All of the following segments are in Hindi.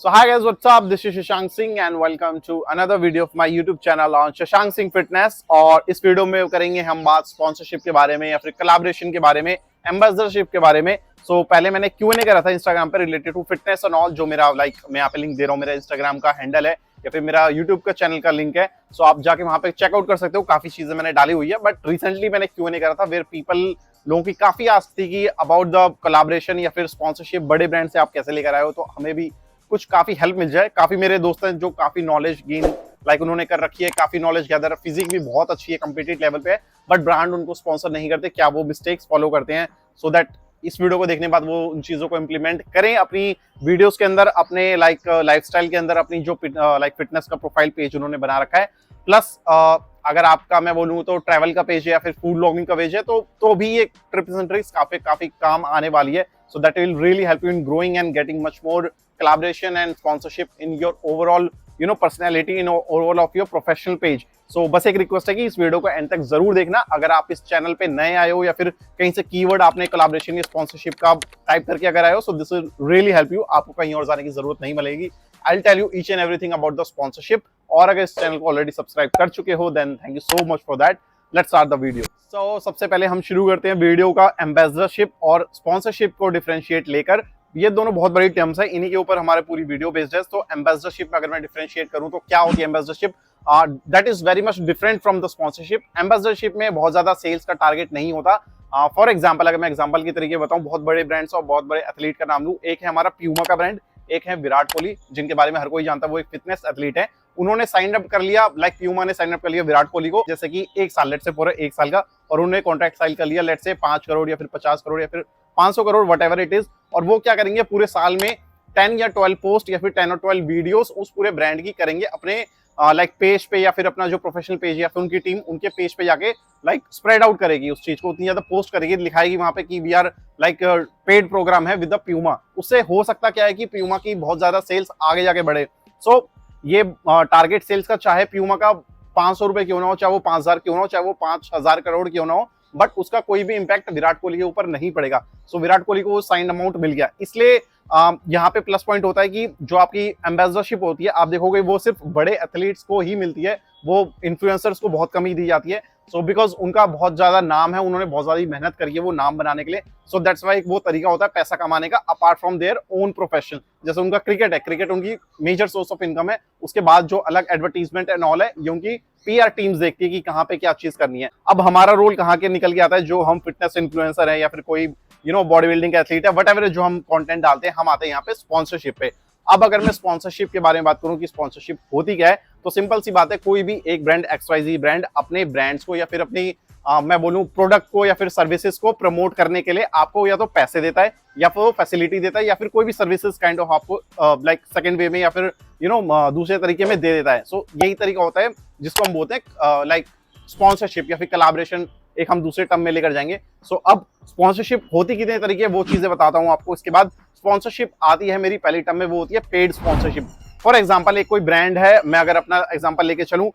So hi guys, what's up? This is Shashank Singh and welcome to another video of my YouTube channel on Shashank Singh fitness. और इस वीडियो में करेंगे हम बात स्पॉन्सरशिप के बारे में या फिर कोलैबोरेशन के बारे में, एम्बेसडरशिप के बारे में। सो पहले मैंने Q&A करा था इंस्टाग्राम पे related to fitness and all, जो मेरा मैं यहाँ पे लिंक दे रहा हूँ, मेरा इंस्टाग्राम का हैंडल है या फिर मेरा यूट्यूब का चैनल का लिंक है। सो आप जाके वहां पे चेकआउट कर सकते हो, काफी चीजें मैंने डाली हुई है। बट रिसेंटली मैंने Q&A करा था वेयर पीपल, लोगों की काफी आस थी कि अबाउट द कोलैबोरेशन या फिर स्पॉन्सरशिप बड़े ब्रांड से आप कैसे लेकर आए हो, तो हमें भी कुछ काफी हेल्प मिल जाए। काफी मेरे दोस्त हैं जो काफी नॉलेज गेन उन्होंने कर रखी है, काफी नॉलेज गैदर, फिजिक भी बहुत अच्छी है, कम्पिटिटिव लेवल पे है, बट ब्रांड उनको स्पॉन्सर नहीं करते। क्या वो मिस्टेक्स फॉलो करते हैं? सो दैट इस वीडियो को देखने के बाद वो उन चीजों को इंप्लीमेंट करें अपनी वीडियोस के अंदर, अपने लाइफस्टाइल के अंदर, अपनी जो फिटनेस का प्रोफाइल पेज उन्होंने बना रखा है। प्लस अगर आपका मैं बोलूँ तो ट्रैवल का पेज है या फिर फूड ब्लॉगिंग का पेज है, तो भी एक ट्रिप्स एंड ट्रिक्स काफी काम आने वाली है। So that will really help you in growing and getting much more collaboration and sponsorship in your overall personality, in overall of your professional page. So बस एक रिक्वेस्ट है कि इस वीडियो को एंड तक जरूर देखना। अगर आप इस चैनल पे नए आए हो या फिर कहीं से कीवर्ड आपने कोलैबोरेशन या स्पॉन्सरशिप का टाइप करके अगर आए हो, so this will really help you. आपको कहीं और जाने की जरूरत नहीं मिलेगी। I will tell you each and everything about the sponsorship. और अगर इस चैनल को ऑलरेडी सब्सक्राइब कर चुके हो then thank you so much for that. Let's start the video. So सबसे पहले हम शुरू करते हैं वीडियो का एम्बेसडरशिप और स्पॉन्सरशिप को डिफरेंशिएट लेकर। ये दोनों बहुत बड़ी टर्म्स है, इन्हीं के ऊपर हमारे पूरी वीडियो बेस्ड है। तो एम्बेसडरशिप में अगर मैं डिफरेंशिएट करूं तो क्या होती है ambassadorship? That is very much different from the sponsorship. Ambassadorship में बहुत ज्यादा सेल्स का टारगेट नहीं होता। फॉर एग्जांपल अगर मैं एग्जांपल के तरीके बताऊं, बहुत बड़े ब्रांड्स और बहुत बड़े एथलीट का नाम लूं। एक है हमारा प्यूमा का ब्रांड, एक है विराट कोहली, जिनके बारे में हर कोई जानता है, वो एक फिटनेस एथलीट है। उन्होंने साइन अप कर लिया, प्यूमा ने साइन अप कर लिया विराट कोहली को, जैसे कि एक साल, लेट से पूरा एक साल का, और उन्होंने कॉन्ट्रैक्ट साइन कर लिया लेट से 5 करोड़ या फिर 50 करोड़ या फिर 500 crore, what ever it is. और वो क्या करेंगे, पूरे साल में 10 या 12 पोस्ट या फिर 10 और 12 वीडियोस उस पूरे ब्रांड की करेंगे अपने पेज पे, या फिर अपना जो प्रोफेशनल पेज या फिर उनकी टीम उनके पेज पे जाके स्प्रेड आउट करेगी उस चीज को, उतनी ज्यादा पोस्ट करेगी, लिखाएगी वहां पे कि वी आर पेड प्रोग्राम है विद द प्यूमा। उससे हो सकता क्या है कि प्यूमा की बहुत ज्यादा सेल्स आगे जाके बढ़े। सो ये टारगेट सेल्स का चाहे प्यूमा का 500 रुपए क्यों ना हो, चाहे वो 5000 क्यों ना हो, चाहे वो 5000 करोड़ क्यों ना हो, बट उसका कोई भी इंपैक्ट विराट कोहली के ऊपर नहीं पड़ेगा। सो विराट कोहली को वो साइन अमाउंट मिल गया। इसलिए यहाँ पे प्लस पॉइंट होता है कि जो आपकी एम्बेसडरशिप होती है, आप देखोगे वो सिर्फ बड़े एथलीट्स को ही मिलती है, वो इन्फ्लुएंसर्स को बहुत कम ही दी जाती है। सो बिकॉज उनका बहुत ज्यादा नाम है, उन्होंने बहुत ज्यादा मेहनत करी है वो नाम बनाने के लिए। सो दैट्स वाई वो तरीका होता है पैसा कमाने का apart from their own profession. जैसे उनका क्रिकेट है, क्रिकेट उनकी मेजर सोर्स ऑफ इनकम है। उसके बाद जो अलग एडवर्टीजमेंट एंड ऑल है, ये उनकी पीआर टीम्स देखती है कि कहाँ पे क्या चीज करनी है। अब हमारा रोल कहाँ के निकल के आता है, जो हम फिटनेस इन्फ्लुएंसर है या फिर कोई बॉडी बिल्डिंग का एथलीट है, वट एवर जो हम कंटेंट डालते हैं, हम आते हैं यहाँ पे स्पॉन्सरशिप पे। अब अगर मैं स्पॉन्सरशिप के बारे में बात करूं कि स्पॉन्सरशिप होती क्या है, तो सिंपल सी बात है, कोई भी एक ब्रांड XYZ ब्रांड अपने ब्रांड्स को या फिर अपनी मैं बोलूं प्रोडक्ट को या फिर सर्विसेज को प्रमोट करने के लिए आपको या तो पैसे देता है या फिर फैसिलिटी देता है या फिर कोई भी सर्विसेज काइंड ऑफ आपको सेकंड वे में या फिर दूसरे तरीके में दे देता है। सो यही तरीका होता है जिसको हम बोलते हैं स्पॉन्सरशिप या फिर कोलैबोरेशन, एक हम दूसरे टर्म में लेकर जाएंगे। सो अब स्पॉन्सरशिप होती कितने तरीके, वो चीजें बताता हूं आपको। इसके बाद स्पॉन्सरशिप आती है मेरी पहली टर्म में, वो होती है पेड स्पॉन्सरशिप। फॉर एग्जांपल एक कोई ब्रांड है, मैं अगर अपना एग्जांपल लेके चलूं,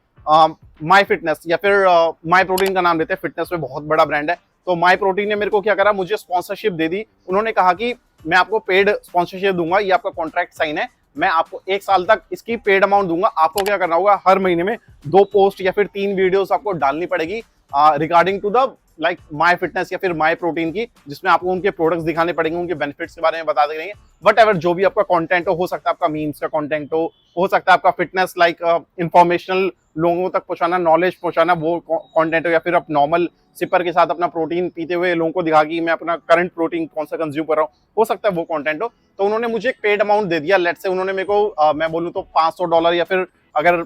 माई फिटनेस या फिर माई प्रोटीन का नाम लेते हैं, फिटनेस में बहुत बड़ा ब्रांड है। तो माई प्रोटीन ने मेरे को क्या करा, मुझे स्पॉन्सरशिप दे दी। उन्होंने कहा कि मैं आपको पेड स्पॉन्सरशिप दूंगा, ये आपका कॉन्ट्रैक्ट साइन है, मैं आपको 1 साल तक इसकी पेड अमाउंट दूंगा। आपको क्या करना होगा, हर महीने में 2 पोस्ट या फिर 3 वीडियोस आपको डालनी पड़ेगी regarding to the my fitness या फिर माई प्रोटीन की, जिसमें आपको उनके प्रोडक्ट्स दिखाने पड़ेंगे, उनके बेनिफिट्स के बारे में बता देंगे। वट एवर जो भी आपका कंटेंट हो सकता है आपका मीम्स का कंटेंट हो सकता है आपका फिटनेस इंफॉर्मेशनल लोगों तक पहुंचाना, नॉलेज पहुंचाना, वो कंटेंट हो, या फिर आप नॉर्मल सिपर के साथ अपना प्रोटीन पीते हुए लोगों को दिखा कि मैं अपना करंट प्रोटीन कौन सा कंज्यूम कर रहा हूँ, हो सकता है वो कंटेंट हो। तो उन्होंने मुझे एक पेड अमाउंट दे दिया। लेट से उन्होंने मेरे को मैं बोलूँ तो $500 या फिर अगर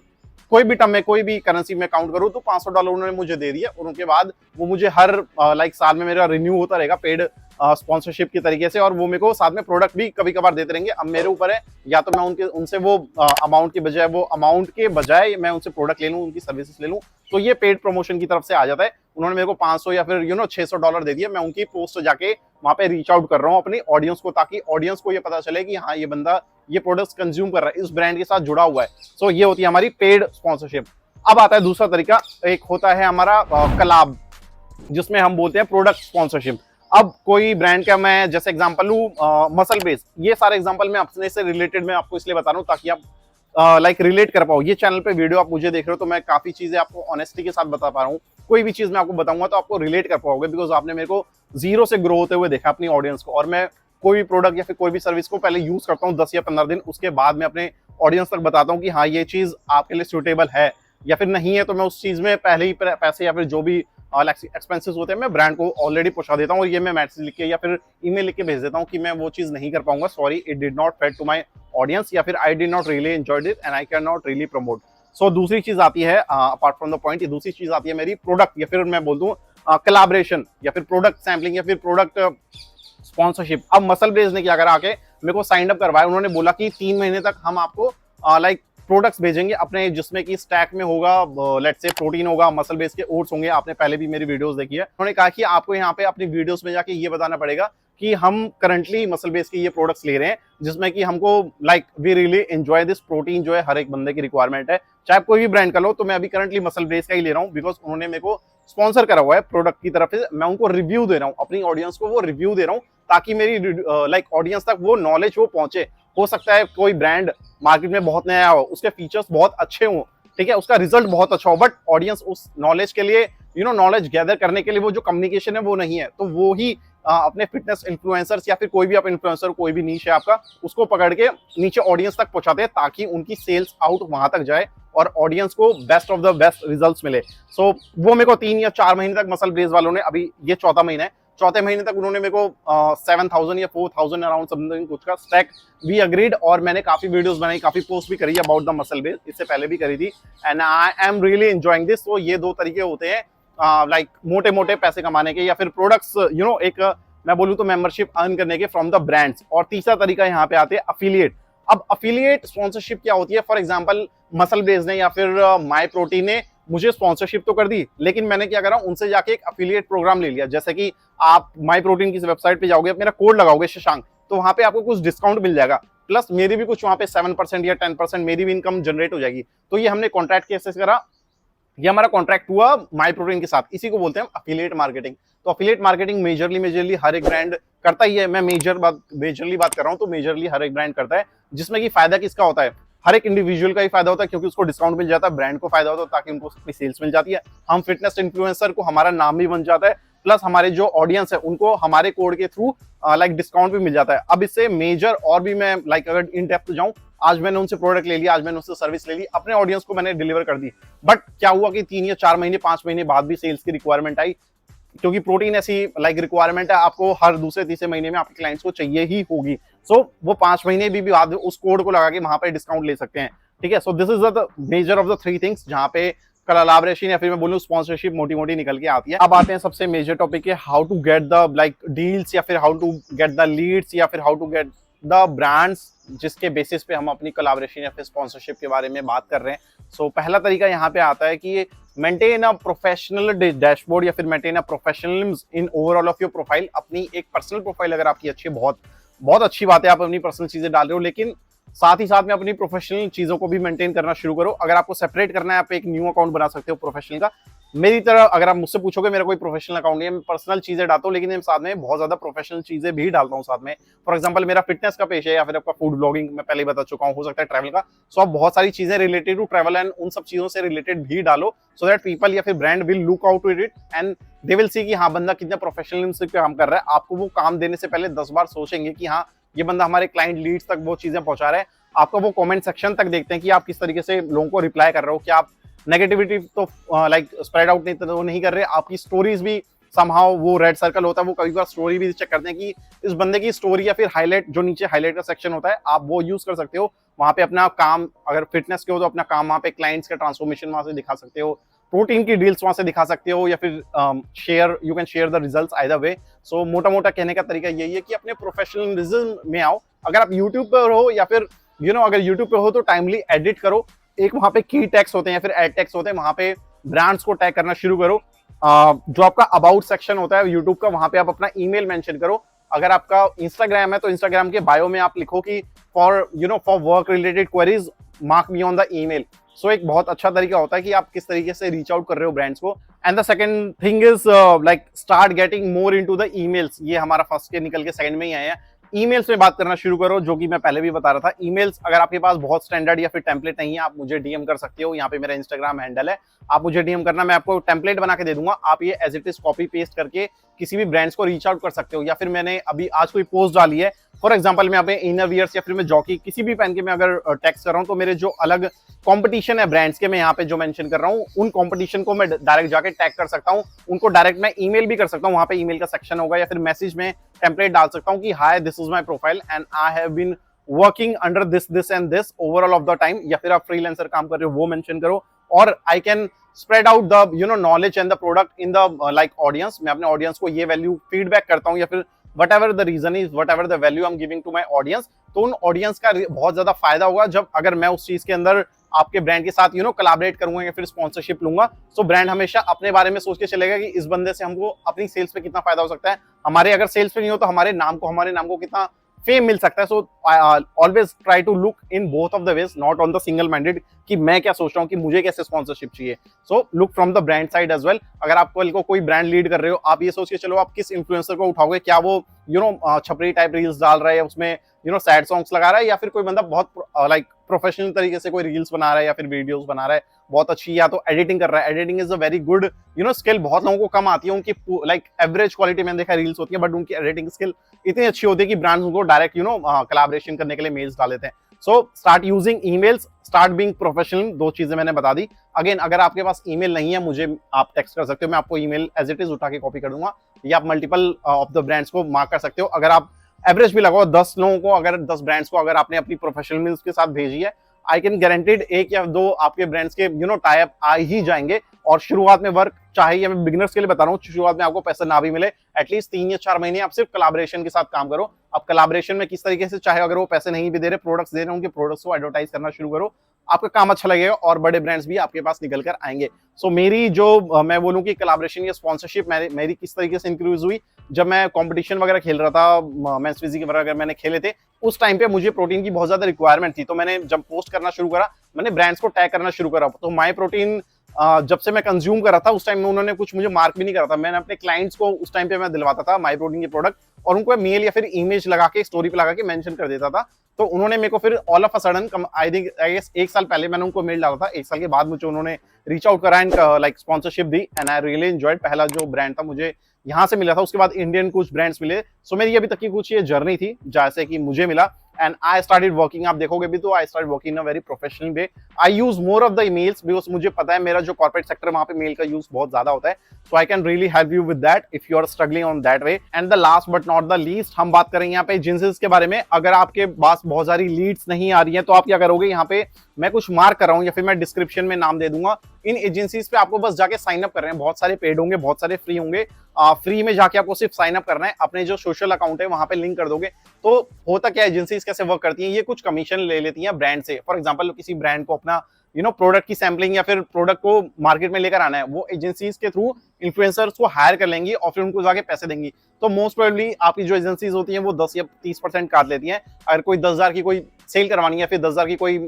कोई भी टर्म में कोई भी करेंसी में काउंट करूं तो $500 उन्होंने मुझे दे दिया। और उनके बाद वो मुझे हर साल में मेरा रिन्यू होता रहेगा पेड स्पॉन्सरशिप के तरीके से, और वो मेरे को साथ में प्रोडक्ट भी कभी कभार देते रहेंगे। अब मेरे ऊपर है, या तो मैं उनसे वो अमाउंट के बजाय मैं उनसे प्रोडक्ट ले लूं, उनकी सर्विसेज ले लूं, तो ये पेड प्रमोशन की तरफ से आ जाता है। उन्होंने मेरे को 500 या फिर $600 दे दिया। मैं उनकी पोस्ट जाके वहां पे रीच आउट कर रहा हूँ अपनी ऑडियंस को, ताकि ऑडियंस को ये पता चले कि हाँ ये बंदा ये प्रोडक्ट्स कंज्यूम कर रहा है, इस ब्रांड के साथ जुड़ा हुआ है। सो ये होती है हमारी पेड स्पॉन्सरशिप। अब आता है दूसरा तरीका, एक होता है हमारा कलाब, जिसमें हम बोलते हैं प्रोडक्ट स्पॉन्सरशिप। अब कोई ब्रांड का मैं जैसे एग्जांपल लूं, मसल बेस, ये सारे एग्जांपल मैं अपने से रिलेटेड मैं आपको इसलिए बता रहा हूं ताकि आप लाइक रिलेट कर पाओ। ये चैनल पे वीडियो आप मुझे देख रहे हो तो मैं काफी चीजें आपको ऑनेस्टी के साथ बता पा रहा हूँ। कोई भी चीज मैं आपको बताऊंगा तो आपको रिलेट कर पाओगे, बिकॉज आपने मेरे को जीरो से ग्रो होते हुए देखा अपनी ऑडियंस को। और मैं कोई भी प्रोडक्ट या फिर कोई भी सर्विस को पहले यूज करता हूँ 10 या 15 दिन, उसके बाद मैं अपने ऑडियंस तक बताता हूँ कि हाँ ये चीज आपके लिए सुटेबल है या फिर नहीं है। तो मैं उस चीज में पहले ही पैसे या फिर जो भी एक्सपेंसेस होते हैं मैं ब्रांड को ऑलरेडी पहुंचा देता हूँ, और ये मैं मैसेज लिख के या फिर ईमेल लिख के भेज देता हूँ कि मैं वो चीज नहीं कर पाऊंगा, sorry it did not fit to my audience, या फिर I did not really enjoyed it and I can not really promote. So दूसरी चीज आती है अपार्ट फ्रॉम द पॉइंट, ये दूसरी चीज आती है मेरी प्रोडक्ट या फिर मैं बोल दूं कोलैबोरेशन या फिर प्रोडक्ट सैम्पलिंग या फिर प्रोडक्ट स्पॉन्सरशिप। अब मसल ब्रेज ने क्या करा, आके मेरे को साइन अप करवाया, उन्होंने बोला कि 3 महीने तक हम आपको लाइक प्रोडक्ट्स भेजेंगे अपने, जिसमें कि स्टैक में होगा लेट्स से प्रोटीन होगा, मसल बेस के ओट्स होंगे, आपने पहले भी मेरी वीडियोस देखी है। उन्होंने कहा कि आपको यहाँ पे अपनी वीडियोस में जाके ये बताना पड़ेगा कि हम करंटली मसल बेस के ये प्रोडक्ट्स ले रहे हैं, जिसमें कि हमको like we really enjoy this protein, जो है हर एक बंदे की रिक्वायरमेंट है, चाहे कोई भी ब्रांड का लो। तो मैं अभी करंटली मसल बेस का ही ले रहा हूँ, बिकॉज उन्होंने मेरे को स्पॉन्सर करा हुआ है प्रोडक्ट की तरफ से। मैं उनको रिव्यू दे रहा हूँ, अपनी ऑडियंस को वो रिव्यू दे रहा हूँ ताकि मेरी लाइक ऑडियंस तक वो नॉलेज वो पहुंचे। हो सकता है कोई ब्रांड मार्केट में बहुत नया हो, उसके फीचर्स बहुत अच्छे हों, ठीक है, उसका रिजल्ट बहुत अच्छा हो, बट ऑडियंस उस नॉलेज के लिए नॉलेज गैदर करने के लिए वो जो कम्युनिकेशन है वो नहीं है। तो वो ही अपने फिटनेस इन्फ्लुएंसर्स या फिर कोई भी आप इन्फ्लुएंसर, कोई भी नीश है आपका, उसको पकड़ के नीचे ऑडियंस तक पहुंचाते हैं ताकि उनकी सेल्स आउट वहां तक जाए और ऑडियंस को best of the best results मिले। सो वो मेरे को 3 या 4 महीने तक मसल ब्रेज वालों ने, अभी ये चौथा महीना है, चौथे महीने तक उन्होंने मेरे को 7,000 या 4,000 अराउंड समथिंग कुछ का स्टैक भी अग्रीड। और मैंने काफी वीडियोस बनाई, काफी पोस्ट भी करी अबाउट द मसल बेस, इससे पहले भी करी थी, and I am really enjoying this. तो ये 2 तरीके होते हैं लाइक मोटे मोटे पैसे कमाने के, या फिर प्रोडक्ट्स एक मैं बोलूँ तो मेंबरशिप अर्न करने के फ्रॉम द ब्रांड्स। और तीसरा तरीका यहाँ पे आते हैं अफिलिएट। अब अफिलिएट स्पॉन्सरशिप क्या होती है, फॉर एग्जाम्पल मसल बेस ने या फिर माई प्रोटीन ने मुझे स्पॉन्सरशिप तो कर दी, लेकिन मैंने क्या करा, उनसे जाके एक अफिलिएट प्रोग्राम ले लिया। जैसे कि आप माई प्रोटीन की वेबसाइट पे जाओगे, मेरा कोड लगाओगे शशांक, तो वहां पे आपको कुछ डिस्काउंट मिल जाएगा, प्लस मेरी भी कुछ वहां पे 7% या 10% मेरी भी इनकम जनरेट हो जाएगी। तो ये हमने कॉन्ट्रैक्ट कैसे करा, ये हमारा कॉन्ट्रैक्ट हुआ माई प्रोटीन के साथ, इसी को बोलते हैं अफिलिएट मार्केटिंग। तो अफिलिएट मार्केटिंग मेजरली हर एक ब्रांड करता ही है, मैं मेजरली बात कर रहा हूँ, तो मेजरली हर एक ब्रांड करता है, जिसमें कि फायदा किसका होता है, हर एक इंडिविजुअल का ही फायदा होता है, क्योंकि उसको डिस्काउंट मिल जाता है, ब्रांड को फायदा होता है ताकि उनको अपनी सेल्स मिल जाती है, हम फिटनेस इन्फ्लुएंसर को हमारा नाम भी बन जाता है, प्लस हमारे जो ऑडियंस है उनको हमारे कोड के थ्रू लाइक डिस्काउंट भी मिल जाता है। अब इससे मेजर और भी मैं लाइक अगर इन डेप्थ जाऊं, आज मैंने उनसे प्रोडक्ट ले लिया, आज मैंने उनसे सर्विस ले ली, अपने ऑडियंस को मैंने डिलीवर कर दी, बट क्या हुआ कि 3 या 4 महीने 5 महीने बाद भी सेल्स की रिक्वायरमेंट आई, क्योंकि प्रोटीन ऐसी लाइक रिक्वायरमेंट है, आपको हर दूसरे तीसरे महीने में आपके क्लाइंट्स को चाहिए ही होगी। सो वो 5 महीने भी बाद उस कोड को लगा के वहां पे डिस्काउंट ले सकते हैं, ठीक है। So this is the measure of the 3 things जहां पे कोलैबोरेशन या फिर मैं बोलूं स्पॉन्सरशिप मोटी मोटी निकल के आती है। अब आते हैं सबसे मेजर टॉपिक है how to get the like deals, या फिर how to get the leads, या फिर how to get the brands, जिसके बेसिस पे हम अपनी कोलैबोरेशन या फिर स्पॉन्सरशिप के बारे में बात कर रहे हैं। सो पहला तरीका यहाँ पे आता है कि मेंटेन अ प्रोफेशनल डैशबोर्ड या फिर maintain a professionalism in overall of your profile. अपनी एक पर्सनल प्रोफाइल अगर आपकी अच्छी है, बहुत बहुत अच्छी बात है, आप अपनी पर्सनल चीजें डाल रहे हो, लेकिन साथ ही साथ में अपनी प्रोफेशनल चीजों को भी मेंटेन करना शुरू करो। अगर आपको सेपरेट करना है, आप एक न्यू अकाउंट बना सकते हो प्रोफेशनल का। मेरी तरह अगर आप मुझसे पूछोगे, मेरा कोई प्रोफेशनल अकाउंट नहीं है, मैं पर्सनल चीजें डालता हूँ, लेकिन मैं साथ में बहुत ज्यादा प्रोफेशनल चीजें भी डालता हूँ साथ में। फॉर एग्जांपल मेरा फिटनेस का पेज है, या फिर आपका फूड ब्लॉगिंग, मैं पहले बता चुका हूँ, हो सकता है ट्रैवल का। सो आप बहुत सारी चीजें रिलेटेड टू ट्रैवल एंड उन सब चीजों से रिलेटेड भी डालो, सो दैट पीपल या फिर brand will look out to it and they will see कि हाँ बंदा कितना प्रोफेशनलिज्म से काम कर रहा है। आपको वो काम देने से पहले 10 बार सोचेंगे कि हाँ ये बंदा हमारे क्लाइंट लीड्स तक वो चीजें पहुंचा रहा है। आपका वो कमेंट सेक्शन तक देखते हैं कि आप किस तरीके से लोगों को रिप्लाई कर रहे हो, क्या आप नेगेटिविटी तो लाइक स्प्रेड आउट नहीं कर रहे, आपकी स्टोरीज भी समहाउ वो रेड सर्कल होता है, वो कभी बार स्टोरी भी चेक करते हैं कि इस बंदे की स्टोरी या फिर हाईलाइट, जो नीचे हाईलाइट का सेक्शन होता है, आप वो यूज कर सकते हो। वहां पे अपना काम, अगर फिटनेस के हो तो अपना काम वहां पे क्लाइंट्स का ट्रांसफॉर्मेशन वहां से दिखा सकते हो, प्रोटीन की डील्स वहां से दिखा सकते हो, या फिर share you can share the results either way. So मोटा मोटा कहने का तरीका यही है कि अपने प्रोफेशनलिज्म में आओ। अगर आप यूट्यूब पर हो या फिर अगर यूट्यूब पे हो तो टाइमली एडिट करो, एक वहां पे की टैग्स होते हैं या फिर एड टैग्स होते हैं, वहां पे ब्रांड्स को टैग करना शुरू करो। जो आपका अबाउट सेक्शन होता है यूट्यूब का, वहां पे आप अपना ईमेल मेंशन करो। अगर आपका इंस्टाग्राम है तो इंस्टाग्राम के बायो में आप लिखो कि for for work related queries mark me on the email. So एक बहुत अच्छा तरीका होता है कि आप किस तरीके से रीच आउट कर रहे हो ब्रांड्स को। And the second thing is like start getting more into the emails. ये हमारा फर्स्ट के निकल के सेकंड में ही आया है। ईमेल्स में बात करना शुरू करो, जो कि मैं पहले भी बता रहा था। ईमेल्स अगर आपके पास बहुत स्टैंडर्ड या फिर टेम्पलेट नहीं है, आप मुझे डीएम कर सकते हो। यहाँ पे मेरा इंस्टाग्राम हैंडल है, आप मुझे डीएम करना, मैं आपको टेम्पलेट बना के दे दूंगा। आप ये as it is copy paste करके किसी भी ब्रांड्स को रीच आउट कर सकते हो। या फिर मैंने अभी आज कोई पोस्ट डाली है, फॉर एग्जाम्पल मैं यहाँ पे इनर वियर्स या फिर मैं जॉकी किसी भी पहन के मैं अगर टैक्स कर रहा हूँ, तो मेरे जो अलग कंपटीशन है ब्रांड्स के, मैं यहाँ पे जो मेंशन कर रहा हूँ, उन कंपटीशन को मैं डायरेक्ट जाके टैग कर सकता हूँ। उनको डायरेक्ट मैं ईमेल भी कर सकता हूँ, वहां पे ईमेल का सेक्शन होगा, या फिर मैसेज में टेम्पलेट डाल सकता हूँ कि hi this is my profile and I have been working under this and this overall of the time. या फिर आप फ्रीलांसर काम कर रहे हो वो मेंशन करो, और I can spread out the knowledge and the product in the like audience. मैं अपने ऑडियंस को ये वैल्यू फीडबैक करता हूँ, या फिर whatever the reason is, whatever the value I'm giving to my audience, तो उन ऑडियंस का बहुत ज्यादा फायदा होगा जब अगर मैं उस चीज के अंदर आपके ब्रांड के साथ कोलैबोरेट करूंगा या फिर स्पॉन्सरशिप लूंगा। तो ब्रांड हमेशा अपने बारे में सोच के चलेगा कि इस बंदे से हमको अपनी सेल्स पे कितना फायदा हो सकता है। हमारे अगर सेल्स पे नहीं हो तो हमारे नाम को कितना फेम मिल सकता है। So always try to look in both of the ways, not on the single minded कि मैं क्या सोच रहा हूँ कि मुझे कैसे स्पॉन्सरशिप चाहिए। So look from the brand side as well. अगर आप कल को कोई ब्रांड लीड कर रहे हो, आप ये सोच के चलो आप किस इन्फ्लुएंसर को उठाओगे, क्या वो छपरी टाइप रील्स डाल रहा है, उसमें सैड सॉन्ग्स लगा रहा है, या फिर कोई बंदा बहुत लाइक प्रोफेशनल तरीके से कोई रील्स बना रहा है या फिर वीडियोस बना रहा है बहुत अच्छी, या तो एडिटिंग कर रहा है। Editing is a very good skill, बहुत लोगों को कम आती है। उनकी लाइक एवरेज क्वालिटी मैंने देखा रील्स होती है, बट उनकी एडिटिंग स्किल इतनी अच्छी होती है कि ब्रांड्स उनको डायरेक्ट कोलैबोरेशन करने के लिए मेल्स डाल देते हैं। So start using emails, start being professional. दो चीजें मैंने बता दी। अगेन अगर आपके पास ईमेल नहीं है, मुझे आप टेक्स्ट कर सकते हो, मैं आपको ईमेल एज इट इज उठा के कॉपी कर दूंगा, या आप मल्टीपल ऑफ द ब्रांड्स को मार्क कर सकते हो। अगर आप एवरेज भी लगाओ 10 लोगों को, अगर 10 ब्रांड्स को अगर आपने अपनी प्रोफेशनल मेल्स के साथ भेजी है, आई कैन गारंटीड एक या दो आपके ब्रांड्स के टाई अप आ ही जाएंगे। और शुरुआत में वर्क चाहे, या मैं बिगिनर्स के लिए बता रहा हूँ, शुरुआत में आपको पैसा ना भी मिले, एटलीस्ट 3 या 4 महीने आप सिर्फ कोलैबोरेशन के साथ काम करो। अब कोलैबोरेशन में किस तरीके से, चाहे अगर वो पैसे नहीं भी दे रहे, प्रोडक्ट्स दे रहे हैं, उनके प्रोडक्ट्स को एडवर्टाइज करना शुरू करो, आपका काम अच्छा लगेगा और बड़े ब्रांड्स भी आपके पास निकल कर आएंगे। सो मेरी जो मैं बोलूँ कि कोलैबोरेशन या स्पॉन्सरशिप मेरी किस तरीके से इंक्रीज हुई, जब मैं कंपटीशन वगैरह खेल रहा था, मेंस फिजिक वगैरह अगर मैंने खेले थे, उस टाइम पे मुझे प्रोटीन की बहुत ज्यादा रिक्वायरमेंट थी। तो मैंने जब पोस्ट करना शुरू करा, मैंने ब्रांड्स को टैग करना शुरू करा। तो माई प्रोटीन जब से मैं कंज्यूम कर रहा था, उस टाइम में उन्होंने कुछ मुझे मार्क भी नहीं करा था। मैंने अपने क्लाइंट्स को उस टाइम पे मैं दिलवाता था माई प्रोटीन के प्रोडक्ट, और उनको मेल या फिर इमेज लगा के स्टोरी पे लगा के मेंशन कर देता था। तो उन्होंने मेरे को फिर all of a sudden I guess 1 साल पहले मैंने उनको मेल डाला था, 1 साल के बाद मुझे उन्होंने रीच आउट करा and like sponsorship the, and I really enjoyed. पहला जो ब्रांड था मुझे यहाँ से मिला था, उसके बाद इंडियन कुछ ब्रांड्स मिले। सो मेरी अभी तक की कुछ ये जर्नी थी जैसे कि मुझे मिला, एंड आई स्टार्टेड वर्किंग। आप देखोगे भी तो I start working in a very professional way. I use more of the emails because मुझे पता है मेरा जो कॉर्पोरेट सेक्टर है वहां पे मेल का यूज बहुत ज्यादा होता है। So I can really help you with that if you are struggling on that way. And the last but not the least, हम बात करेंगे यहाँ पे एजेंसीज के बारे में। अगर आपके पास बहुत सारी लीड्स नहीं आ रही है, तो आप क्या करोगे, यहाँ पे मैं कुछ मार्क कर रहा हूँ या फिर मैं डिस्क्रिप्शन में नाम दे दूंगा। इन एजेंसीज पे आपको बस जाके साइन अप कर रहे हैं। बहुत सारे पेड होंगे, बहुत सारे फ्री होंगे। फ्री में जाके आपको सिर्फ साइन अप करना है, अपने जो सोशल अकाउंट है वहां पे लिंक कर दोगे। तो होता क्या, एजेंसीज कैसे वर्क करती हैं, ये कुछ कमीशन ले लेती हैं ब्रांड से। फॉर एग्जांपल किसी ब्रांड को अपना प्रोडक्ट की सैम्पलिंग या फिर प्रोडक्ट को मार्केट में लेकर आना है, वो एजेंसीज के थ्रू इन्फ्लुएंसर्स को हायर कर लेंगी और फिर उनको जाके पैसे देंगी। तो मोस्ट प्रोबेबली आपकी जो एजेंसीज होती हैं वो 10 या 30% काट लेती हैं। अगर कोई 10,000 की कोई सेल करवानी है, फिर 10,000 की कोई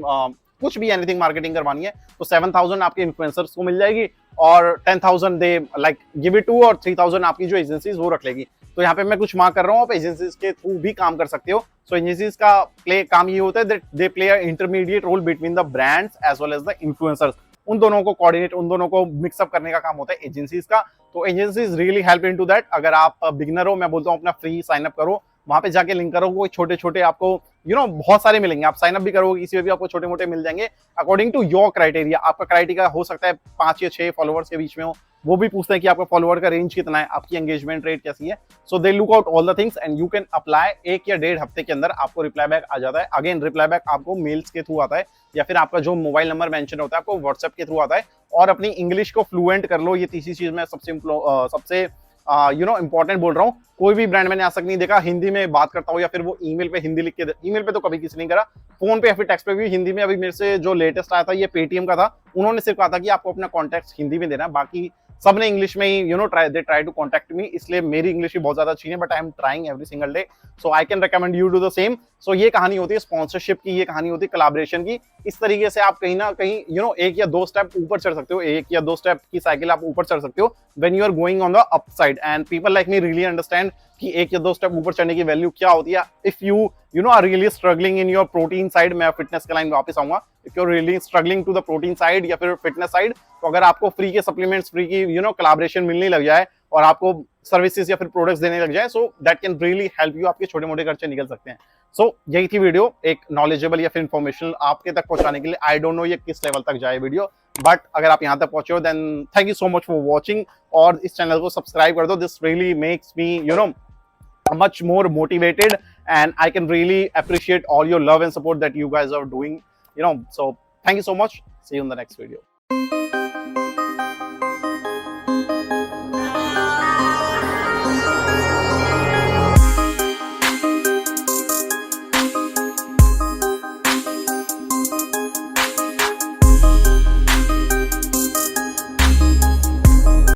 कुछ भी एनीथिंग मार्केटिंग करवानी है, तो 7,000 आपके इन्फ्लुएंसर्स को मिल जाएगी, और 10,000 they like give it to, और 3,000 आपकी जो एजेंसीज वो रख लेगी। तो यहाँ पे मैं कुछ मार्क कर रहा हूँ, आप एजेंसीज के थ्रू भी काम कर सकते हो। सो एजेंसीज का काम ये होता है that they play a intermediate role between the brands as well as the influencers. उन दोनों को कोऑर्डिनेट, उन दोनों को मिक्सअप करने का काम होता है एजेंसीज का। तो agencies really help in to that. अगर आप बिगिनर हो, मैं बोलता हूँ अपना फ्री साइन अप करो, वहां पे जाके लिंक करो, कोई छोटे छोटे आपको बहुत सारे मिलेंगे। आप साइन अप भी करोगे, इसी में भी आपको छोटे मोटे मिल जाएंगे अकॉर्डिंग टू योर क्राइटेरिया। आपका क्राइटेरिया हो सकता है 5 या 6 फॉलोअर्स के बीच में हो, वो भी पूछते हैं कि आपका फॉलोअर का रेंज कितना है, आपकी एंगेजमेंट रेट कैसी है। So they look out all the things and you can apply. 1 या 1.5 हफ्ते के अंदर आपको रिप्लाई बैक आ जाता है। अगेन रिप्लाई बैक आपको मेल्स के थ्रू आता है, या फिर आपका जो मोबाइल नंबर मेंशन होता है आपको व्हाट्सएप के थ्रू आता है। और अपनी इंग्लिश को फ्लुएंट कर लो, ये तीसरी चीज मैं सबसे इंपॉर्टेंट बोल रहा हूँ। कोई भी ब्रांड मैंने आज तक नहीं देखा हिंदी में बात करता हूँ, या फिर वो ईमेल पे हिंदी लिख के, ईमेल पे तो कभी किसी नहीं करा, फोन पे या फिर टेक्स्ट पे भी हिंदी में। अभी मेरे से जो लेटेस्ट आया था ये पेटीएम का था, उन्होंने सिर्फ कहा था कि आपको अपना कॉन्टेक्ट हिंदी में देना है, बाकी सबने इंग्लिश में ही they try to contact me. इसलिए मेरी इंग्लिश भी बहुत ज्यादा अच्छी है, but I am trying every single day. So I can recommend you to the same. So ये कहानी होती है स्पॉन्सरशिप की, ये कहानी होती है कोलैबोरेशन की। इस तरीके से आप कहीं ना कहीं एक या दो स्टेप ऊपर चढ़ सकते हो, एक या दो स्टेप की साइकिल आप ऊपर चढ़ सकते हो when you are going on the up side. And people like me really understand कि एक या दो स्टेप ऊपर चढ़ने की वैल्यू क्या होती है। If you are really struggling in your protein side, मैं फिटनेस के लाइन वापस आऊंगा, if you are really struggling to the protein side या फिर फिटनेस साइड, तो अगर आपको फ्री के सप्लीमेंट्स, फ्री की कोलैबोरेशन मिलने लग जाए और आपको सर्विसेज या फिर प्रोडक्ट्स देने लग जाए, so that can really help you, आपके छोटे मोटे खर्चे निकल सकते हैं। सो यही थी वीडियो, एक नॉलेजेबल या फिर इंफॉर्मेशन आपके तक पहुंचाने के लिए। आई डोंट नो ये किस लेवल तक जाए वीडियो, बट अगर आप यहाँ तक पहुंचे हो then thank you so much for watching, और इस चैनल को सब्सक्राइब कर दो। This really makes me much more motivated, and I can really appreciate all your love and support that you guys are doing. So thank you so much. See you in the next video.